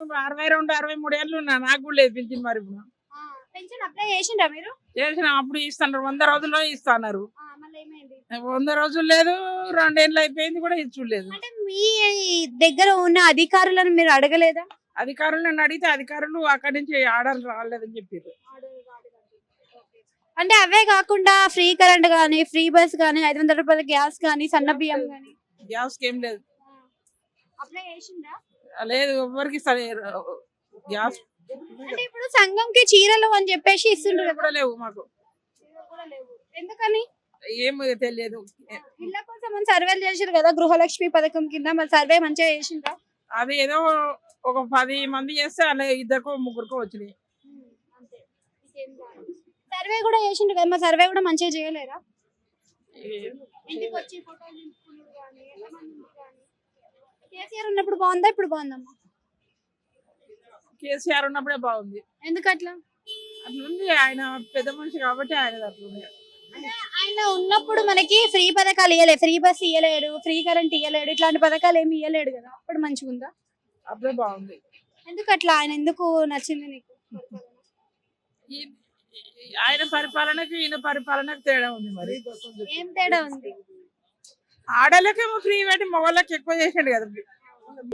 62, 63 ఏళ్ళు ఉన్నా. నాకు కూడా లేదు పింఛన్ మరి ఇప్పుడు. పెన్షన్ అప్లై చేసిండ్రా మీరు? చేసిన అప్పుడు ఇస్తున్నారు 100 రోజుల్లో ఇస్తున్నారు. మళ్ళీ ఏమైంది? 100 రోజులు లేదు, 2 ఏళ్ళు అయిపోయింది కూడా ఇచ్చులేదు. అంటే మీ దగ్గర ఉన్న అధికారులను మీరు అడగలేదా? అధికారులను అడిగితే అధికారులు అక్కడి నుంచి ఆర్డర్ రాలేదని చెప్పారు. అంటే అవే కాకుండా ఫ్రీ కరెంట్ గానీ, ఫ్రీ బస్ గానీ, 500 రూపాయల గ్యాస్ గానీ, సన్న బియ్యం గానీ గ్యాస్కి ఏం లేదు. అప్లై చేసిండ్రా? లేదు, ఎవరికి గ్యాస్ అంటే ఇప్పుడు సంఘంకి చీరలు అని చెప్పేసి ఇస్తుండ్రు కూడా లేవు మాకు. ఎందుకని? ఏమో తెలియదు. ఇళ్ళ కోసం సర్వేలు చేసారు కదా గృహలక్ష్మి పథకం కింద, మరి సర్వే మంచిగా చేసిండ్రా? అది ఏదో ఒక 10 మంది చేస్తే అలా 2కో 3కో వచ్చినాయి. సర్వే కూడా చేసిండ్రు కదా, మరి సర్వే కూడా మంచిగా చేయలేరా? ఇంటికి వచ్చి ఫోటోలు తీసుకున్నారు కానీ, కేసీఆర్ ఉన్నప్పుడు బాగుందా, ఇప్పుడు బాగుందమ్మా? కేసీఆర్ ఉన్నప్పుడే బాగుంది. ఎందుకు అట్లా? అట్లుంది, ఆయన పెద్ద మనిషి కాబట్టి ఆయన అట్లుంది. ఆయన ఉన్నప్పుడు మనకి ఫ్రీ పథకాలు ఇవ్వలేదు, ఫ్రీ బస్ ఇవ్వలేడు, ఫ్రీ కరెంట్ ఇవ్వలేడు, ఇట్లాంటి పథకాలు ఏమి ఇవ్వలేడు కదా, అప్పుడు మంచిగా ఉందా? అప్పుడే బాగుంది. ఎందుకు అట్లా? ఆయన ఎందుకు నచ్చింది నీకు? ఆయన పరిపాలనకి ఈయన పరిపాలనకి తేడా ఉంది. మరి ఏం తేడా ఉంది? ఆడలకేమో ఫ్రీ పెట్టి మగవాళ్ళకి ఎక్కువ చేసాడు కదా.